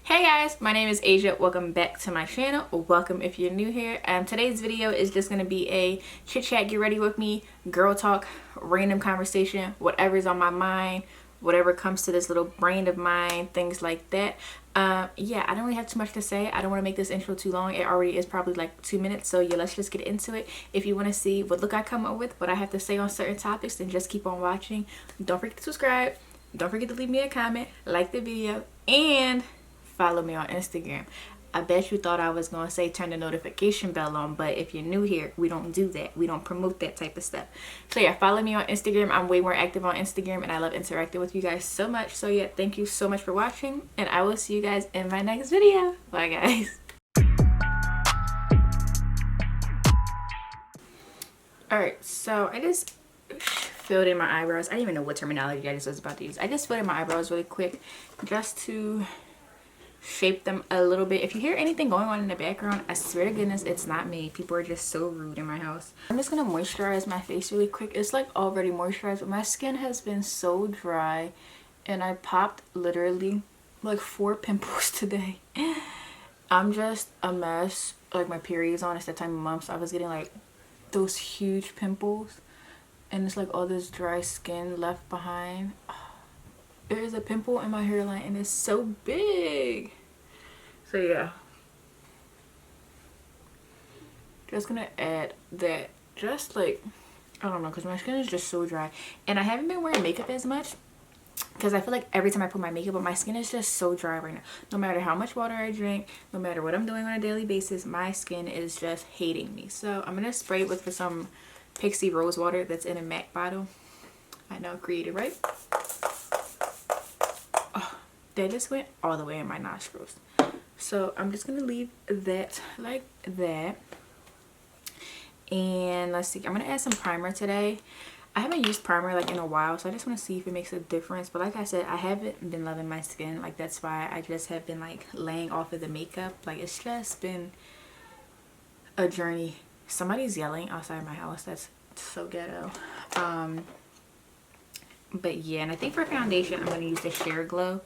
Hey guys, my name is Asia. Welcome back to my channel. Welcome if you're new here. Today's video is just going to be a chit chat, get ready with me, girl talk, random conversation, whatever's on my mind, whatever comes to this little brain of mine, things like that. Yeah, I don't really have too much to say. I don't want to make this intro too long. It already is probably like 2 minutes, so yeah, let's just get into it. If you want to see what look I come up with, what I have to say on certain topics, then just keep on watching. Don't forget to subscribe. Don't forget to leave me a comment, like the video, and follow me on Instagram. I bet you thought I was going to say turn the notification bell on, but if you're new here, we don't do that. We don't promote that type of stuff. So yeah, follow me on Instagram. I'm way more active on Instagram and I love interacting with you guys so much. So yeah, thank you so much for watching and I will see you guys in my next video. Bye guys. Alright, so I just filled in my eyebrows. I didn't even know what terminology I just was about to use. I just filled in my eyebrows really quick just to shape them a little bit. If you hear anything going on in the background, I swear to goodness it's not me. People are just so rude in my house. I'm just gonna moisturize my face really quick. It's like already moisturized, but my skin has been so dry and I popped literally like 4 pimples today. I'm just a mess. Like my period's on, it's that time of month, so I was getting like those huge pimples and it's like all this dry skin left behind. There's a pimple in my hairline and it's so big. So yeah, just gonna add that, just like, I don't know, because my skin is just so dry and I haven't been wearing makeup as much because I feel like every time I put my makeup on, my skin is just so dry right now. No matter how much water I drink, no matter what I'm doing on a daily basis, my skin is just hating me. So I'm gonna spray it with some Pixie Rose water that's in a MAC bottle. I know, creative, right? That just went all the way in my nostrils. So I'm just gonna leave that like that. And let's see, I'm gonna add some primer today. I haven't used primer like in a while, so I just want to see if it makes a difference. But like I said, I haven't been loving my skin. Like that's why I just have been like laying off of the makeup. Like it's just been a journey. Somebody's yelling outside my house. That's so ghetto. But yeah, and I think for foundation I'm gonna use the Sheer Glow.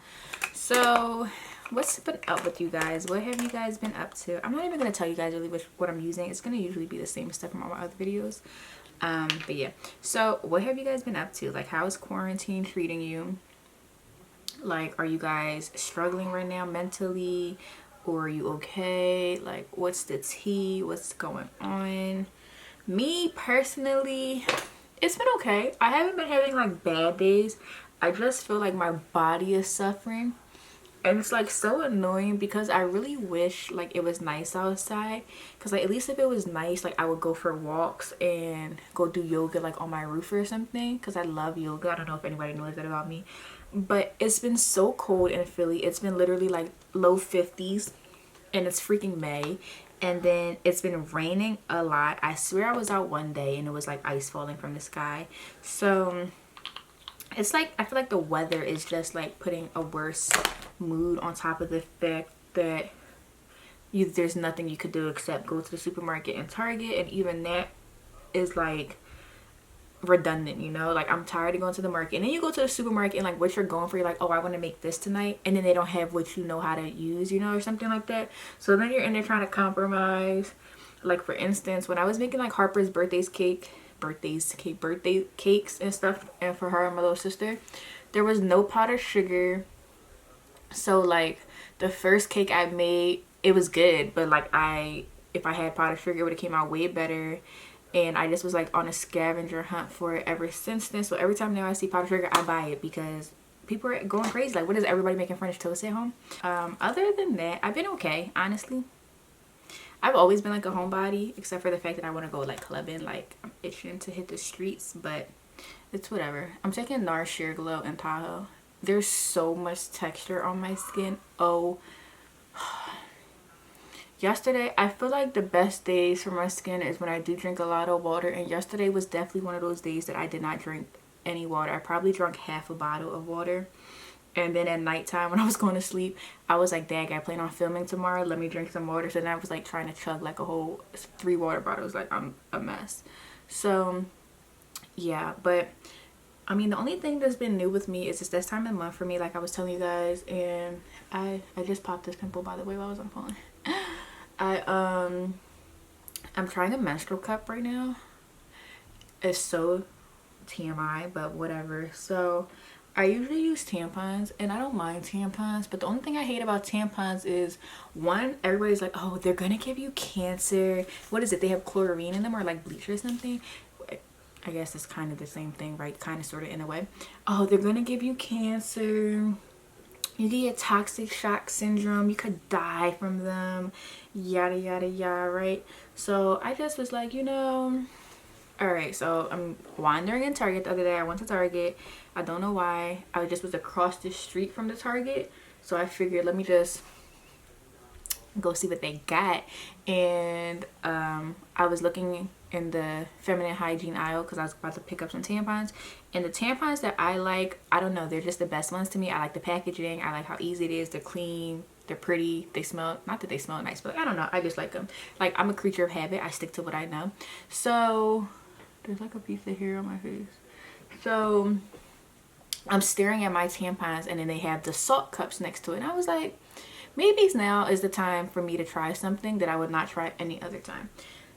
So what's been up with you guys? What have you guys been up to? I'm not even gonna tell you guys really what I'm using. It's gonna usually be the same stuff from all my other videos. But yeah, so what have you guys been up to? Like, how is quarantine treating you? Like, are you guys struggling right now mentally, or are you okay? Like, what's the tea? What's going on? Me personally, it's been okay. I haven't been having like bad days. I just feel like my body is suffering and it's like so annoying because I really wish like it was nice outside, because like at least if it was nice, like I would go for walks and go do yoga like on my roof or something, because I love yoga. I don't know if anybody knows that about me, but it's been so cold in Philly. It's been literally like low 50s and it's freaking May. And then it's been raining a lot. I swear I was out one day and it was like ice falling from the sky. So it's like I feel like the weather is just like putting a worse mood on top of the fact that there's nothing you could do except go to the supermarket and Target, and even that is like redundant, you know. Like I'm tired of going to the market, and then you go to the supermarket and like what you're going for, you're like, oh, I want to make this tonight, and then they don't have what you know how to use, you know, or something like that. So then you're in there trying to compromise. Like for instance, when I was making like Harper's birthday cakes and stuff, and for her and my little sister, there was no powdered sugar. So like the first cake I made, it was good, but like if I had powdered sugar, it would have came out way better. And I just was like on a scavenger hunt for it ever since then. So every time now I see powdered sugar, I buy it because people are going crazy. Like, what is everybody making French toast at home? Other than that, I've been okay, honestly. I've always been like a homebody, except for the fact that I want to go like clubbing. Like I'm itching to hit the streets, but it's whatever. I'm taking NARS Sheer Glow in Tahoe. There's so much texture on my skin. Oh. Yesterday, I feel like the best days for my skin is when I do drink a lot of water, and yesterday was definitely one of those days that I did not drink any water. I probably drank half a bottle of water, and then at nighttime when I was going to sleep, I was like, dang, I plan on filming tomorrow, let me drink some water. So then I was like trying to chug like a whole 3 water bottles. Like I'm a mess. So yeah, but I mean, the only thing that's been new with me is it's this time of month for me, like I was telling you guys, and I just popped this pimple, by the way, while I was on the phone. I'm trying a menstrual cup right now. It's so TMI, but whatever. So I usually use tampons, and I don't mind tampons, but the only thing I hate about tampons is, one, everybody's like, oh, they're gonna give you cancer. What is it? They have chlorine in them, or like bleach or something. I guess it's kind of the same thing, right? Kind of, sort of, in a way. Oh, they're gonna give you cancer. You can get toxic shock syndrome. You could die from them. Yada, yada, yada, right? So I just was like, you know, alright, so I'm wandering in Target the other day. I went to Target. I don't know why. I just was across the street from the Target. So I figured, let me just go see what they got. And I was looking in the feminine hygiene aisle because I was about to pick up some tampons. And the tampons that I like, I don't know, they're just the best ones to me. I like the packaging. I like how easy it is. They're clean. They're pretty. They smell, not that they smell nice, but I don't know. I just like them. Like, I'm a creature of habit. I stick to what I know. So there's like a piece of hair on my face. So I'm staring at my tampons, and then they have the salt cups next to it. And I was like, maybe now is the time for me to try something that I would not try any other time.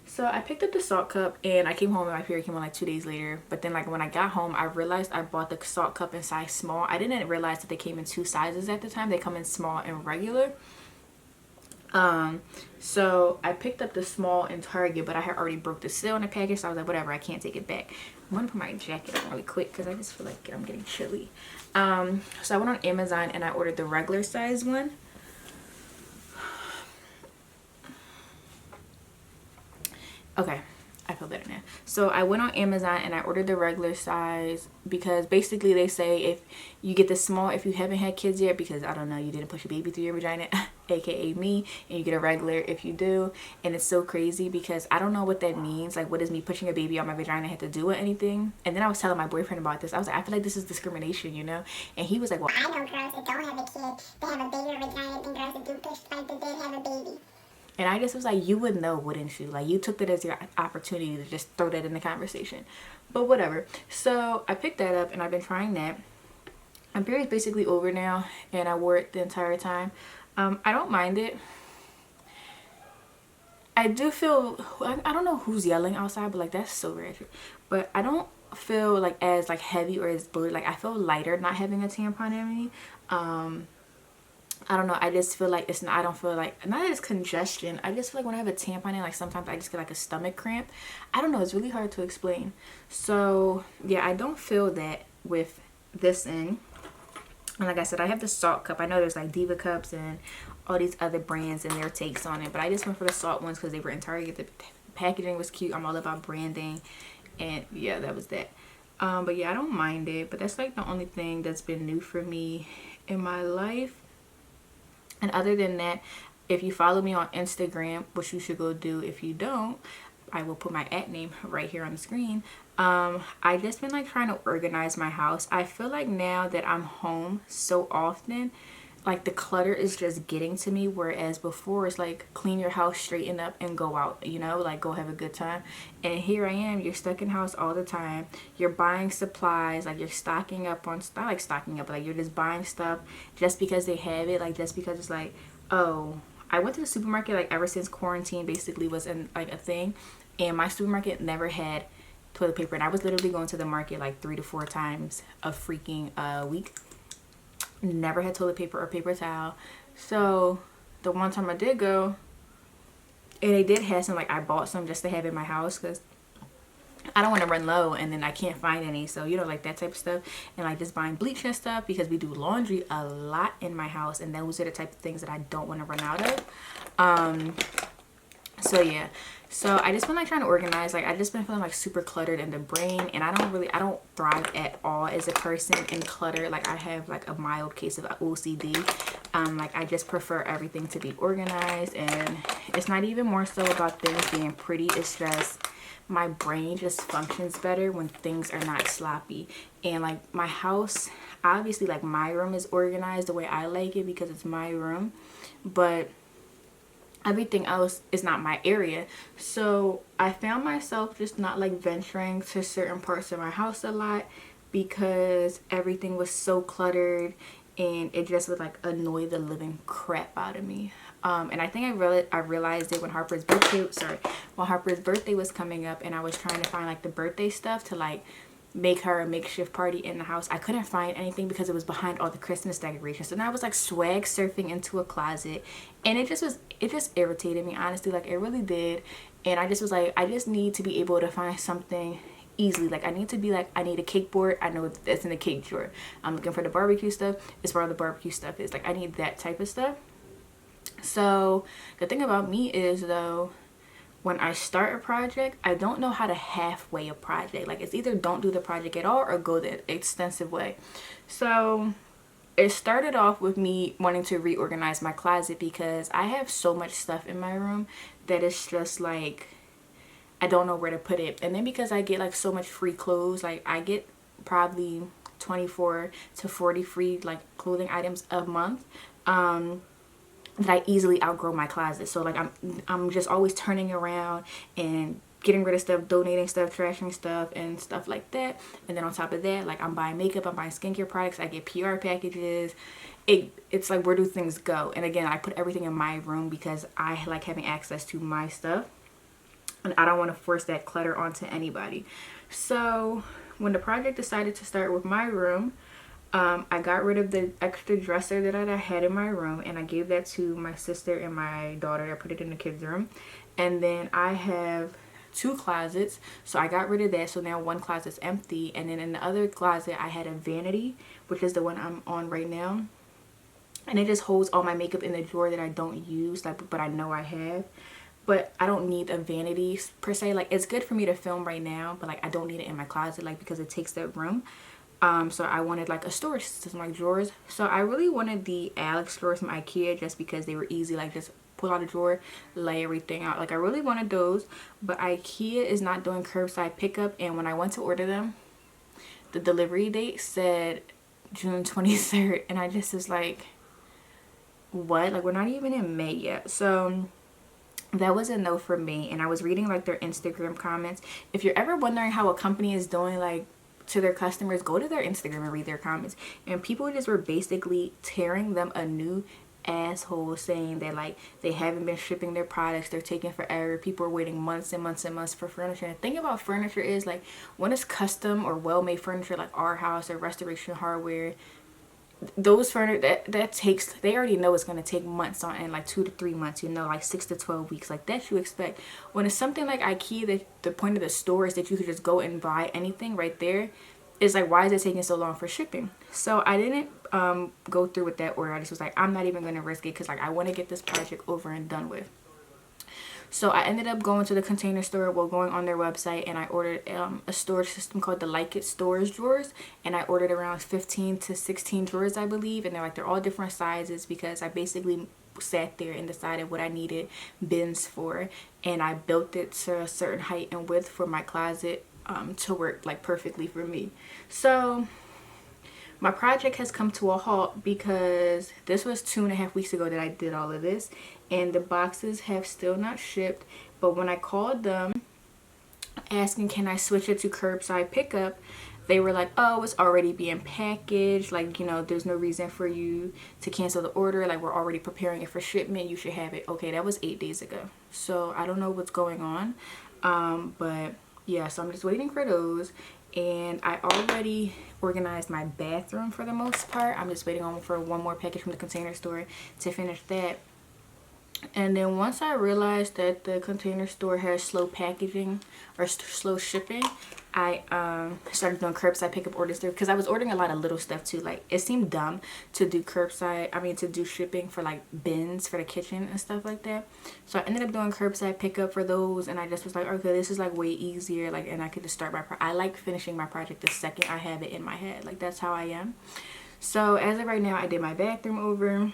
So I picked up the salt cup, and I came home, and my period came on like 2 days later. But then, like, when I got home, I realized I bought the salt cup in size small. I didn't realize that they came in 2 sizes at the time. They come in small and regular. So I picked up the small in Target, but I had already broke the seal in the package, so I was like, whatever, I can't take it back. I'm gonna put my jacket on really quick because I just feel like I'm getting chilly. So I went on Amazon and I ordered the regular size one. Okay, I feel better now. So I went on Amazon and I ordered the regular size because basically they say if you get the small if you haven't had kids yet, because I don't know, you didn't push a baby through your vagina, aka me, and you get a regular if you do. And it's so crazy because I don't know what that means. Like, what does me pushing a baby on my vagina have to do with anything? And then I was telling my boyfriend about this. I was like, I feel like this is discrimination, you know? And he was like, well, I know girls that don't have a kid, they have a bigger vagina than girls that do push like that they have a baby. and I just was like, you would know, wouldn't you? Like, you took that as your opportunity to just throw that in the conversation. But whatever. So I picked that up and I've been trying that. My period's basically over now, and I wore it the entire time. I don't mind it. I do feel, I don't know who's yelling outside, but like, that's so ratchet. But I don't feel like as like heavy or as bloated. Like, I feel lighter not having a tampon in me. I don't know, I just feel like it's not, I don't feel like, not as congestion, I just feel like when I have a tampon in, like, sometimes I just get like a stomach cramp. I don't know, it's really hard to explain. So yeah, I don't feel that with this in. And like I said, I have the salt cup. I know there's like Diva cups and all these other brands and their takes on it, but I just went for the salt ones because they were in Target. The packaging was cute. I'm all about branding, and yeah, that was that. But yeah, I don't mind it, but that's like the only thing that's been new for me in my life. And other than that, if you follow me on Instagram, which you should go do, if you don't, I will put my @ name right here on the screen. I just been like trying to organize my house. I feel like now that I'm home so often, like the clutter is just getting to me, whereas before it's like clean your house, straighten up, and go out, you know, like go have a good time. And here I am, you're stuck in house all the time. You're buying supplies, like you're stocking up on, not like stocking up, but like you're just buying stuff just because they have it, like just because it's like, oh, I went to the supermarket like ever since quarantine basically was in like a thing, and my supermarket never had toilet paper, and I was literally going to the market like 3 to 4 times a freaking week. Never had toilet paper or paper towel. So the one time I did go, and they did have some, like I bought some just to have in my house because I don't want to run low and then I can't find any. So, you know, like that type of stuff. And like just buying bleach and stuff because we do laundry a lot in my house, and those are the type of things that I don't want to run out of. So yeah, so I just been like trying to organize. Like, I just been feeling like super cluttered in the brain, and I don't thrive at all as a person in clutter. Like, I have like a mild case of OCD. Like, I just prefer everything to be organized, and it's not even more so about things being pretty. It's just my brain just functions better when things are not sloppy. And like my house, obviously, like my room is organized the way I like it because it's my room, but everything else is not my area. So I found myself just not like venturing to certain parts of my house a lot because everything was so cluttered, and it just would like annoy the living crap out of me. And I think I realized it when Harper's birthday was coming up, and I was trying to find like the birthday stuff to like make her a makeshift party in the house. I couldn't find anything because it was behind all the Christmas decorations. So now I was like swag surfing into a closet, and it just irritated me, honestly. Like, it really did. And I just was like, I just need to be able to find something easily. Like, I need to be like, I need a cake board, I know that's in the cake drawer. I'm looking for the barbecue stuff, it's where all the barbecue stuff is. Like, I need that type of stuff. So the thing about me is, though, when I start a project, I don't know how to halfway a project. Like, it's either don't do the project at all or go the extensive way. So it started off with me wanting to reorganize my closet because I have so much stuff in my room that it's just like, I don't know where to put it. And then because I get like so much free clothes, like I get probably 24 to 40 free like clothing items a month, that I easily outgrow my closet. So like I'm just always turning around and getting rid of stuff, donating stuff, trashing stuff, and stuff like that. And then on top of that, like I'm buying makeup, I'm buying skincare products, I get PR packages. It's like, where do things go? And again, I put everything in my room because I like having access to my stuff, and I don't want to force that clutter onto anybody. So when the project decided to start with my room, I got rid of the extra dresser that I had in my room, and I gave that to my sister and my daughter. I put it in the kids' room. And then I have 2 closets, so I got rid of that. So now one closet's empty, and then in the other closet I had a vanity, which is the one I'm on right now, and it just holds all my makeup in the drawer that I don't use, like, but I know I have. But I don't need a vanity per se. Like, it's good for me to film right now, but like I don't need it in my closet, like, because it takes that room. So I wanted like a storage system, like drawers. So I really wanted the Alex drawers from IKEA just because they were easy, like just pull out a drawer, lay everything out. Like, I really wanted those, but IKEA is not doing curbside pickup, and when I went to order them, the delivery date said June 23rd, and I just was like, what? Like, we're not even in May yet. So that was a no for me. And I was reading like their Instagram comments. If you're ever wondering how a company is doing like to their customers, go to their Instagram and read their comments. And people just were basically tearing them a new asshole, saying that like they haven't been shipping their products, they're taking forever, people are waiting months and months and months for furniture. And the thing about furniture is, like, when it's custom or well-made furniture like our house or Restoration Hardware, those furniture that takes, they already know it's going to take months on end, like 2 to 3 months, you know, like 6 to 12 weeks, like that you expect. When it's something like IKEA, that the point of the store is that you could just go and buy anything right there, it's like, why is it taking so long for shipping? So I didn't go through with that order. I just was like, I'm not even going to risk it, because like I want to get this project over and done with. So I ended up going to the Container Store, well, going on their website, and I ordered a storage system called the Like It storage drawers, and I ordered around 15 to 16 drawers, I believe, and they're all different sizes, because I basically sat there and decided what I needed bins for, and I built it to a certain height and width for my closet to work like perfectly for me. So my project has come to a halt because this was 2.5 weeks ago that I did all of this, and the boxes have still not shipped. But when I called them asking can I switch it to curbside pickup, they were like, oh, it's already being packaged, like, you know, there's no reason for you to cancel the order, like, we're already preparing it for shipment, you should have it. Okay, that was 8 days ago, so I don't know what's going on. But yeah, so I'm just waiting for those. And I already organized my bathroom for the most part. I'm just waiting on for one more package from the Container Store to finish that. And then once I realized that the Container Store has slow packaging or slow shipping, I started doing curbside pickup orders there, because I was ordering a lot of little stuff too. Like, it seemed dumb to do to do shipping for like bins for the kitchen and stuff like that. So I ended up doing curbside pickup for those, and I just was like, okay, this is like way easier, like, and I could just start I like finishing my project the second I have it in my head. Like, that's how I am. So as of right now, I did my bathroom over,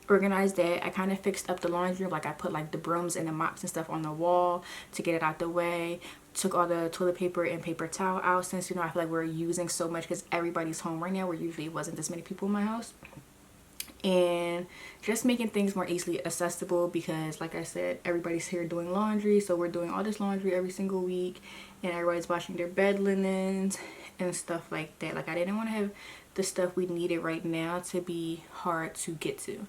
organized that. I kind of fixed up the laundry, like I put like the brooms and the mops and stuff on the wall to get it out the way. Took all the toilet paper and paper towel out, since, you know, I feel like we're using so much because everybody's home right now, where usually it wasn't this many people in my house. And just making things more easily accessible, because like I said, everybody's here doing laundry, so we're doing all this laundry every single week, and everybody's washing their bed linens and stuff like that. Like, I didn't want to have the stuff we needed right now to be hard to get to.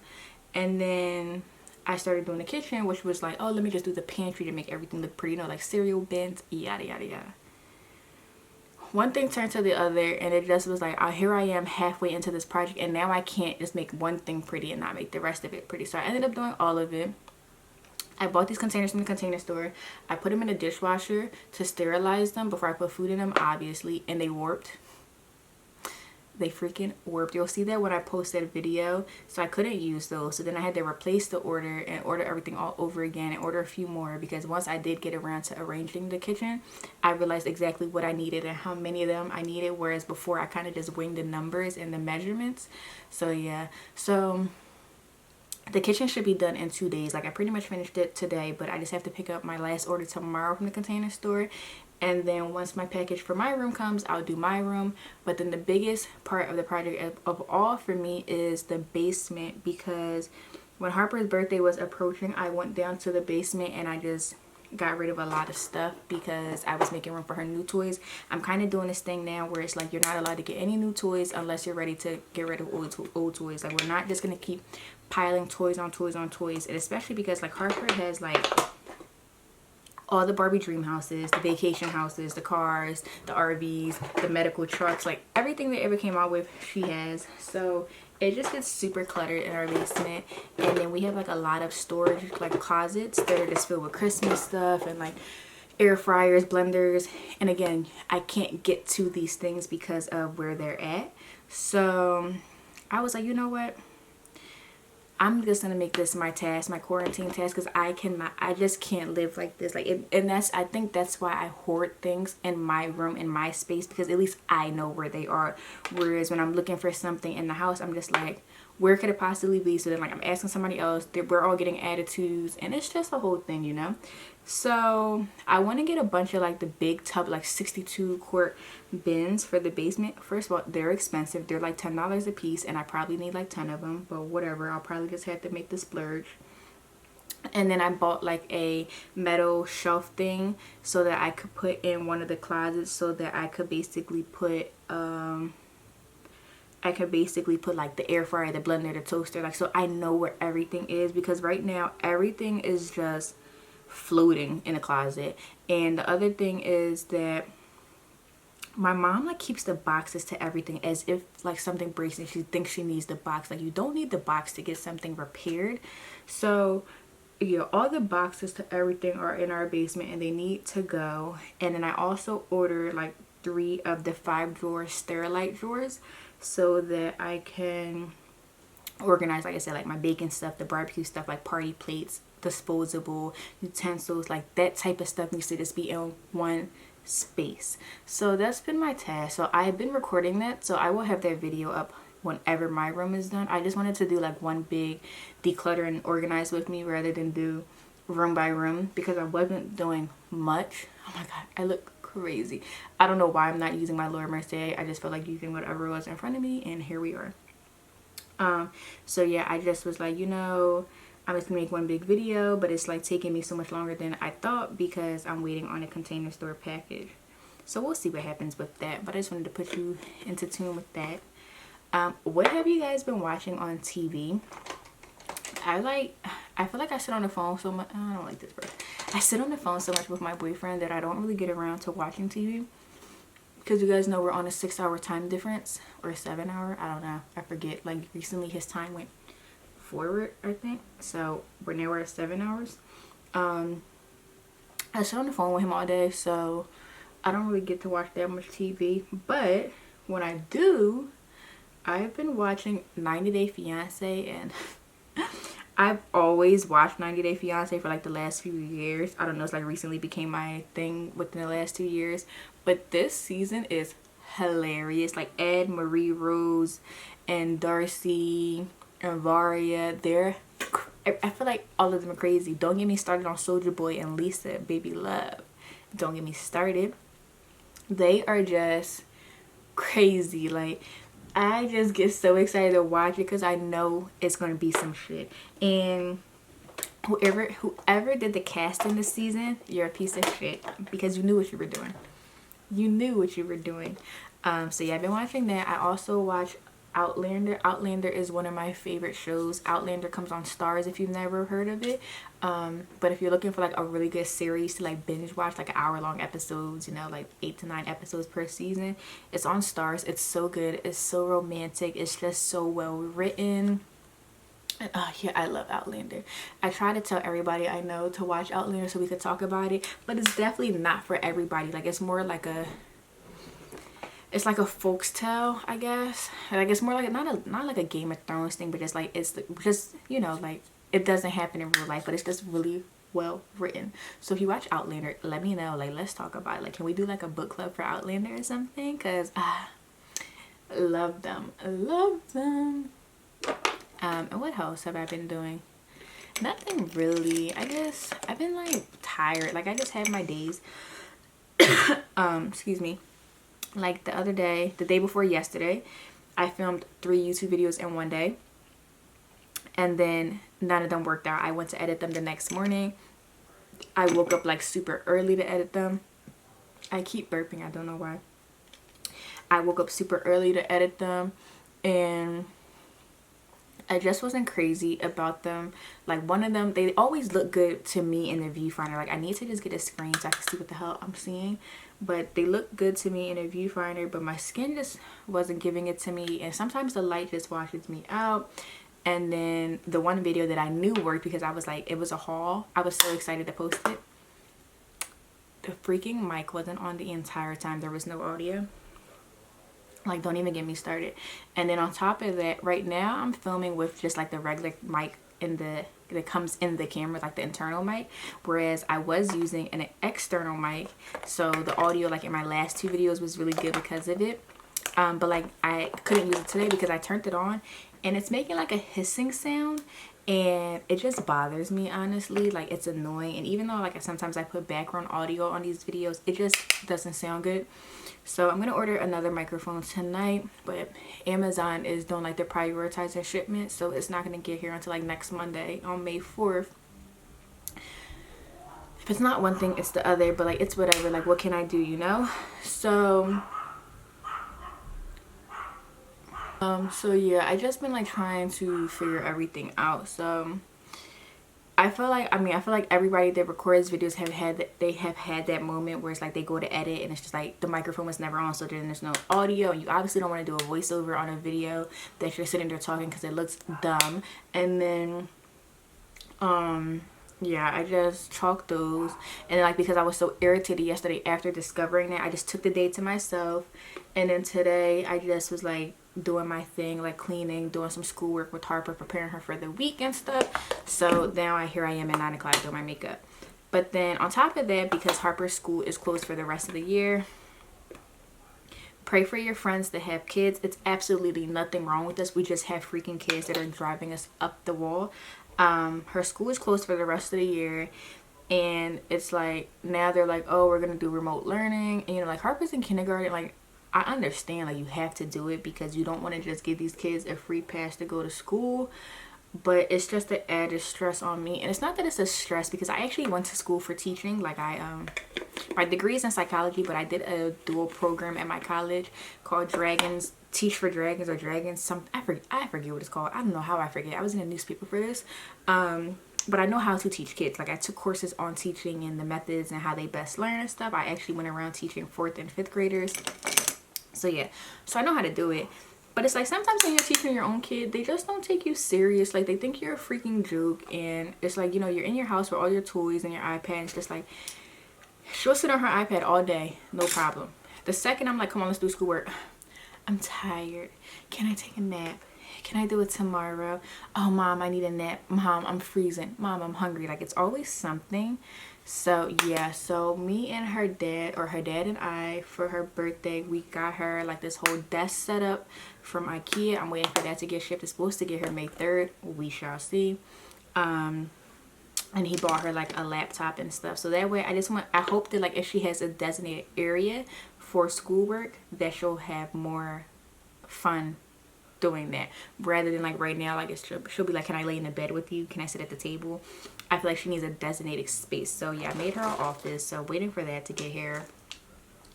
And then I started doing the kitchen, which was like, oh, let me just do the pantry to make everything look pretty, you know, like cereal bins, yada yada yada. One thing turned to the other, and it just was like, here I am halfway into this project, and now I can't just make one thing pretty and not make the rest of it pretty. So I ended up doing all of it. I bought these containers from the container store. I put them in the dishwasher to sterilize them before I put food in them, obviously, and they warped. They freaking warped. You'll see that when I post that video. So I couldn't use those. So then I had to replace the order and order everything all over again and order a few more, because once I did get around to arranging the kitchen, I realized exactly what I needed and how many of them I needed, whereas before I kind of just winged the numbers and the measurements. So yeah. So the kitchen should be done in 2 days. Like, I pretty much finished it today, but I just have to pick up my last order tomorrow from the container store. And then once my package for my room comes, I'll do my room. But then the biggest part of the project of all for me is the basement, because when Harper's birthday was approaching, I went down to the basement and I just got rid of a lot of stuff because I was making room for her new toys. I'm kind of doing this thing now where it's like, you're not allowed to get any new toys unless you're ready to get rid of old toys. Like, we're not just gonna keep piling toys on toys on toys. And especially because like Harper has like all the Barbie dream houses, the vacation houses, the cars, the RVs, the medical trucks, like everything they ever came out with, she has. So it just gets super cluttered in our basement. And then we have like a lot of storage, like closets that are just filled with Christmas stuff and like air fryers, blenders. And again, I can't get to these things because of where they're at. So I was like, you know what? I'm just gonna make this my task, my quarantine task, because I just can't live like this. Like, I think that's why I hoard things in my room, in my space, because at least I know where they are. Whereas when I'm looking for something in the house, I'm just like, where could it possibly be? So then like I'm asking somebody else, we're all getting attitudes, and it's just a whole thing, you know. So I want to get a bunch of like the big tub, like 62 quart bins for the basement. First of all, they're expensive. They're like $10 a piece, and I probably need like 10 of them, but whatever. I'll probably just have to make the splurge. And then I bought like a metal shelf thing so that I could put in one of the closets, so that I could basically put like the air fryer, the blender, the toaster, like, so I know where everything is, because right now everything is just floating in a closet. And the other thing is that my mom like keeps the boxes to everything as if like something breaks and she thinks she needs the box. Like, you don't need the box to get something repaired. So yeah, all the boxes to everything are in our basement and they need to go. And then I also ordered like 3 of the 5 drawer Sterilite drawers so that I can organize, like I said, like my baking stuff, the barbecue stuff, like party plates, disposable utensils, like that type of stuff needs to just be in one space. So that's been my task. So I have been recording that, so I will have that video up whenever my room is done. I just wanted to do like one big declutter and organize with me rather than do room by room, because I wasn't doing much. Oh my god, I look crazy. I don't know why I'm not using my Laura Mercier. I just felt like using whatever was in front of me, and here we are. So yeah, I just was like, you know, I'm just gonna make one big video, but it's like taking me so much longer than I thought because I'm waiting on a container store package. So we'll see what happens with that, but I just wanted to put you into tune with that. What have you guys been watching on TV? I feel like I sit on the phone so much. I don't like this word. I sit on the phone so much with my boyfriend that I don't really get around to watching TV. Because you guys know we're on a 6-hour time difference, or a 7-hour, I don't know, I forget. Like recently his time went forward, I think, so we're at 7 hours. I sit on the phone with him all day, so I don't really get to watch that much TV. But when I do, I've been watching 90 Day Fiance, and I've always watched 90 Day Fiance for like the last few years. I don't know, it's like recently became my thing within the last 2 years. But this season is hilarious. Like Ed, Marie Rose, and Darcy, and Varia, I feel like all of them are crazy. Don't get me started on Soldier Boy and Lisa, Baby Love. Don't get me started. They are just crazy. Like, I just get so excited to watch it because I know it's going to be some shit. And whoever did the casting this season, you're a piece of shit, because you knew what you were doing. You knew what you were doing. So yeah, I've been watching that. I also watch Outlander. Outlander is one of my favorite shows. Outlander comes on Stars if you've never heard of it. But if you're looking for like a really good series to like binge watch, like hour-long episodes, you know, like 8 to 9 episodes per season, it's on Stars. It's so good. It's so romantic. It's just so well written. And, yeah, I love Outlander. I try to tell everybody I know to watch Outlander so we could talk about it, but it's definitely not for everybody. Like, it's more like a, it's like a folks tale, I guess. Like, it's more like not like a Game of Thrones thing, but just like it's just, you know, like it doesn't happen in real life, but it's just really well written. So if you watch Outlander, let me know. Like, let's talk about it. Like, can we do like a book club for Outlander or something? Cause I love them. I love them. And what else have I been doing? Nothing really. I guess I've been like tired. Like, I just have my days. Excuse me. Like the other day, the day before yesterday, I filmed 3 YouTube videos in one day. And then none of them worked out. I went to edit them the next morning. I woke up like super early to edit them. I keep burping. I don't know why. I woke up super early to edit them. And I just wasn't crazy about them. Like, one of them, they always look good to me in the viewfinder. Like, I need to just get a screen so I can see what the hell I'm seeing. But they look good to me in a viewfinder, but my skin just wasn't giving it to me. And sometimes the light just washes me out. And then the one video that I knew worked because I was like, it was a haul. I was so excited to post it. The freaking mic wasn't on the entire time. There was no audio. Like, don't even get me started. And then on top of that, right now I'm filming with just like the regular mic in the that comes in the camera, like the internal mic, whereas I was using an external mic, so the audio like in my last 2 videos was really good because of it. But like I couldn't use it today because I turned it on and it's making like a hissing sound, and it just bothers me, honestly. Like, it's annoying. And even though like sometimes I put background audio on these videos, it just doesn't sound good. So I'm gonna order another microphone tonight, but Amazon is doing like the prioritizing shipment, so it's not gonna get here until like next Monday on May 4th. If it's not one thing, it's the other, but like it's whatever. Like, what can I do, you know? So yeah, I just been like trying to figure everything out. So I feel like everybody that records videos have had that moment where it's like they go to edit and it's just like the microphone was never on, so then there's no audio, and you obviously don't want to do a voiceover on a video that you're sitting there talking because it looks dumb. And then yeah, I just chalked those. And like, because I was so irritated yesterday after discovering that, I just took the day to myself. And then today I just was like doing my thing, like cleaning, doing some schoolwork with Harper, preparing her for the week and stuff. So now here I am at 9 o'clock doing my makeup. But then on top of that, because Harper's school is closed for the rest of the year, pray for your friends that have kids. It's absolutely nothing wrong with us. We just have freaking kids that are driving us up the wall. Her school is closed for the rest of the year, and it's like now they're like, oh, we're gonna do remote learning. And you know, like, Harper's in kindergarten. Like, I understand like you have to do it because you don't want to just give these kids a free pass to go to school, but it's just an added stress on me. And it's not that it's a stress, because I actually went to school for teaching. Like, my degree is in psychology, but I did a dual program at my college called Teach for Dragons, or Dragons, I forget what it's called. I don't know how I forget. I was in a newspaper for this. But I know how to teach kids. Like, I took courses on teaching and the methods and how they best learn and stuff. I actually went around teaching 4th and 5th graders. So yeah, so I know how to do it. But it's like, sometimes when you're teaching your own kid, they just don't take you serious. Like, they think you're a freaking joke. And it's like, you know, you're in your house with all your toys and your iPad, and it's just like, she'll sit on her iPad all day, no problem. The second I'm like, come on, let's do schoolwork, I'm tired. Can I take a nap? Can I do it tomorrow? Oh, Mom, I need a nap. Mom, I'm freezing. Mom, I'm hungry. Like, it's always something. So yeah, so me and her dad, or her dad and I, for her birthday, we got her like this whole desk set up from IKEA. I'm waiting for that to get shipped. It's supposed to get her May 3rd. We shall see. And he bought her like a laptop and stuff, so that way I hope that like if she has a designated area for schoolwork, that she'll have more fun doing that, rather than like right now, like she'll be like, can I lay in the bed with you, can I sit at the table? I feel like she needs a designated space. So yeah, I made her an office, so waiting for that to get here.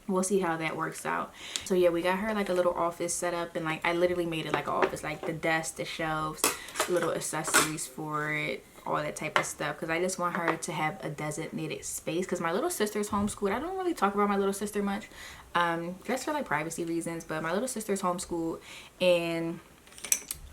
we'll see how that works out. So yeah, we got her like a little office set up, and like I literally made it like an office, like the desk, the shelves, little accessories for it, all that type of stuff, because I just want her to have a designated space. Because my little sister's homeschooled. I don't really talk about my little sister much, just for like privacy reasons, but my little sister's homeschooled, and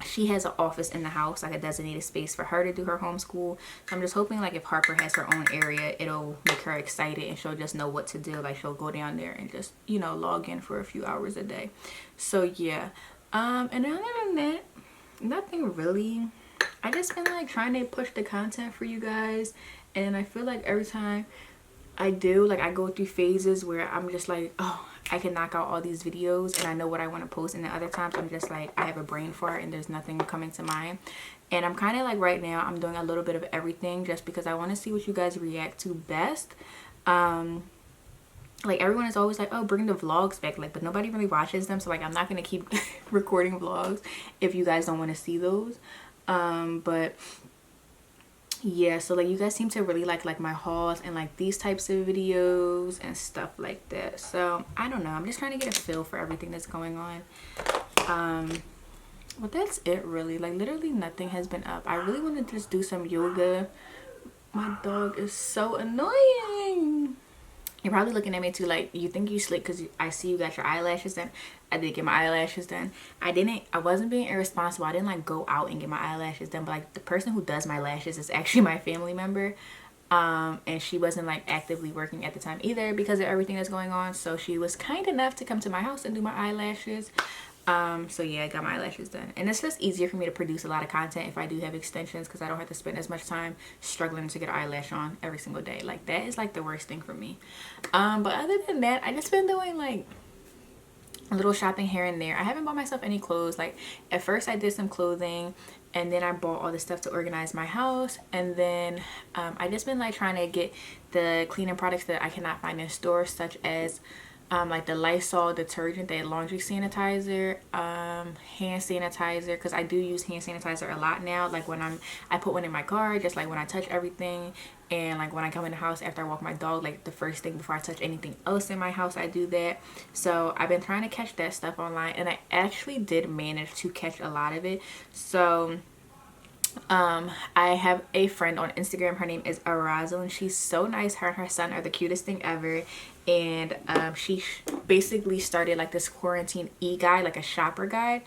she has an office in the house, like a designated space for her to do her homeschool. So I'm just hoping like if Harper has her own area, it'll make her excited and she'll just know what to do. Like she'll go down there and just, you know, log in for a few hours a day. So yeah, and other than that, nothing really. I just been like trying to push the content for you guys, and I feel like every time I do, like I go through phases where I'm just like, oh, I can knock out all these videos and I know what I want to post, and then other times I'm just like, I have a brain fart and there's nothing coming to mind. And I'm kind of like right now I'm doing a little bit of everything just because I want to see what you guys react to best. Like everyone is always like, oh, bring the vlogs back, like, but nobody really watches them, so like I'm not gonna keep recording vlogs if you guys don't want to see those. But yeah, so like you guys seem to really like my hauls and like these types of videos and stuff like that. So I don't know, I'm just trying to get a feel for everything that's going on. But that's it really. Like literally nothing has been up. I really want to just do some yoga. My dog is so annoying. You're probably looking at me too like, you think you slick because I see you got your eyelashes done. I did get my eyelashes done. I wasn't being irresponsible. I didn't like go out and get my eyelashes done, but like the person who does my lashes is actually my family member. And she wasn't like actively working at the time either because of everything that's going on. So she was kind enough to come to my house and do my eyelashes. So yeah, I got my eyelashes done, and it's just easier for me to produce a lot of content if I do have extensions, because I don't have to spend as much time struggling to get an eyelash on every single day. Like that is like the worst thing for me. But other than that, I just been doing like a little shopping here and there. I haven't bought myself any clothes. Like at first I did some clothing, and then I bought all the stuff to organize my house, and then I just been like trying to get the cleaning products that I cannot find in stores, such as like the Lysol detergent, the laundry sanitizer, hand sanitizer, because I do use hand sanitizer a lot now. Like when I put one in my car, just like when I touch everything, and like when I come in the house after I walk my dog, like the first thing before I touch anything else in my house, I do that. So I've been trying to catch that stuff online, and I actually did manage to catch a lot of it. So I have a friend on Instagram. Her name is Arazo, and she's so nice. Her and her son are the cutest thing ever. And she basically started like this quarantine e-guide, like a shopper guide,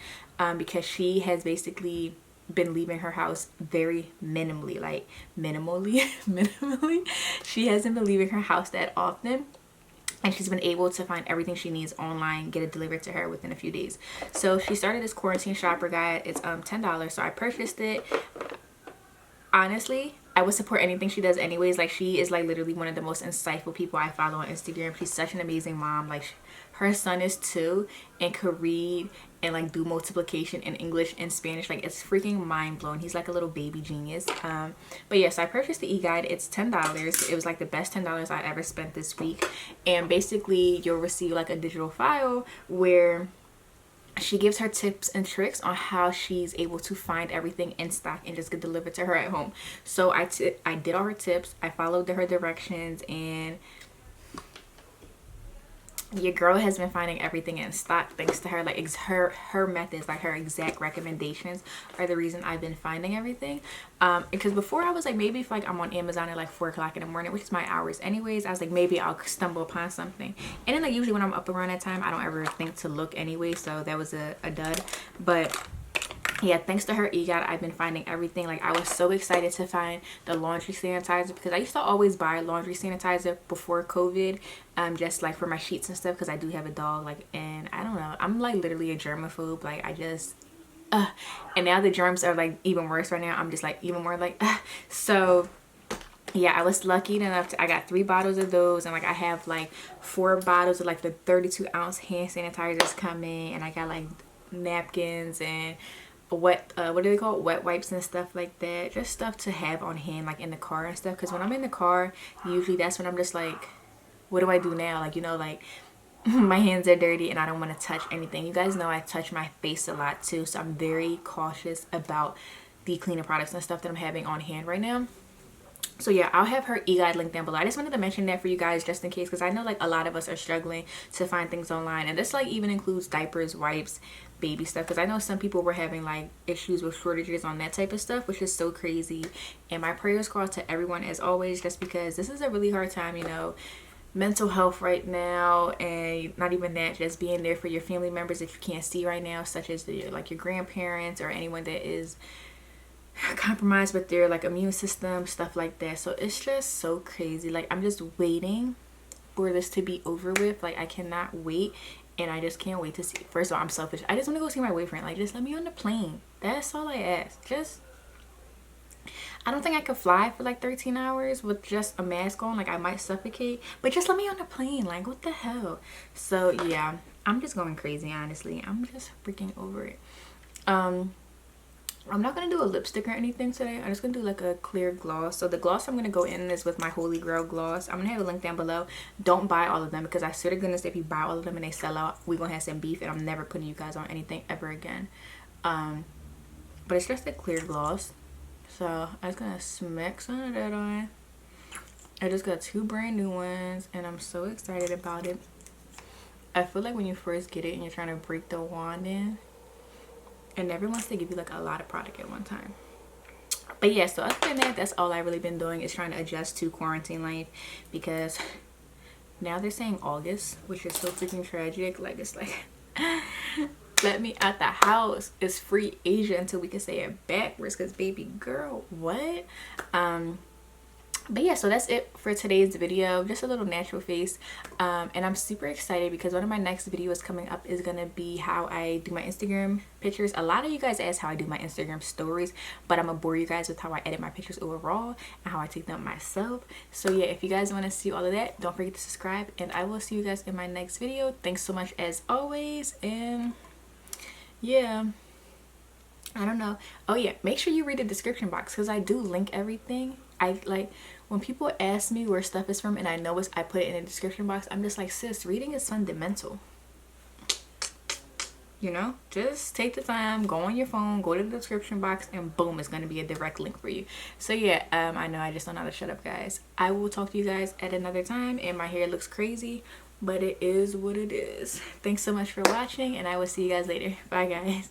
because she has basically been leaving her house very minimally, like minimally. She hasn't been leaving her house that often, and she's been able to find everything she needs online, get it delivered to her within a few days. So she started this quarantine shopper guide. It's $10, so I purchased it. Honestly, I would support anything she does anyways. Like she is like literally one of the most insightful people I follow on Instagram. She's such an amazing mom. Like her son is 2 and could read and like do multiplication in English and Spanish. Like it's freaking mind-blowing. He's like a little baby genius. But yes, I purchased the e-guide. It's $10. It was like the best $10 I ever spent this week. And basically you'll receive like a digital file where she gives her tips and tricks on how she's able to find everything in stock and just get delivered to her at home. So I did all her tips, I followed her directions, and your girl has been finding everything in stock thanks to her. Like her methods, like her exact recommendations are the reason I've been finding everything. Because before I was like, maybe if like I'm on Amazon at like 4 o'clock in the morning, which is my hours anyways, I was like, maybe I'll stumble upon something. And then like usually when I'm up around that time, I don't ever think to look anyway, so that was a dud. But yeah, thanks to her e-guide, I've been finding everything. Like I was so excited to find the laundry sanitizer, because I used to always buy laundry sanitizer before COVID, just like for my sheets and stuff, because I do have a dog. Like, and I don't know, I'm like literally a germaphobe. Like I just and now the germs are like even worse right now. I'm just like even more like so yeah, I was lucky enough to, I got 3 bottles of those, and like I have like 4 bottles of like the 32-ounce hand sanitizers coming, and I got like napkins and what do they call it, wet wipes and stuff like that, just stuff to have on hand like in the car and stuff, because when I'm in the car usually that's when I'm just like, what do I do now? Like, you know, like my hands are dirty and I don't want to touch anything. You guys know I touch my face a lot too, so I'm very cautious about the cleaning products and stuff that I'm having on hand right now. So yeah, I'll have her e-guide link down below. I just wanted to mention that for you guys just in case, because I know like a lot of us are struggling to find things online, and this like even includes diapers, wipes, baby stuff, because I know some people were having like issues with shortages on that type of stuff, which is so crazy. And my prayers go out to everyone as always, just because this is a really hard time, you know, mental health right now, and not even that, just being there for your family members that you can't see right now, such as like your grandparents or anyone that is compromised with their like immune system, stuff like that. So it's just so crazy. Like I'm just waiting for this to be over with. Like I cannot wait, and I just can't wait to see. First of all, I'm selfish. I just want to go see my boyfriend. Like just let me on the plane. That's all I ask. Just, I don't think I could fly for like 13 hours with just a mask on. Like I might suffocate, but just let me on the plane. Like what the hell? So yeah, I'm just going crazy, honestly. I'm just freaking over it. I'm not going to do a lipstick or anything today. I'm just going to do like a clear gloss. So the gloss I'm going to go in is with my Holy Grail gloss. I'm going to have a link down below. Don't buy all of them, because I swear to goodness, if you buy all of them and they sell out, we're going to have some beef, and I'm never putting you guys on anything ever again. But it's just a clear gloss. So I'm just going to smack some of that on. I just got 2 brand new ones, and I'm so excited about it. I feel like when you first get it and you're trying to break the wand in, and never wants to give you like a lot of product at one time. But yeah, so other than that, that's all I've really been doing, is trying to adjust to quarantine life, because now they're saying August, which is so freaking tragic. Like it's like let me out the house. It's free Asia until we can say it backwards, because baby girl, what? But yeah, so that's it for today's video. Just a little natural face, and I'm super excited because one of my next videos coming up is gonna be how I do my Instagram pictures. A lot of you guys ask how I do my Instagram stories, but I'm gonna bore you guys with how I edit my pictures overall and how I take them myself. So yeah, if you guys want to see all of that, don't forget to subscribe, and I will see you guys in my next video. Thanks so much as always, and yeah, I don't know. Oh yeah, make sure you read the description box, because I do link everything. I like when people ask me where stuff is from and I know it's, I put it in the description box. I'm just like, sis, reading is fundamental. You know, just take the time, go on your phone, go to the description box, and boom, it's going to be a direct link for you. So yeah, I know I just don't know how to shut up, guys. I will talk to you guys at another time, and my hair looks crazy, but it is what it is. Thanks so much for watching, and I will see you guys later. Bye, guys.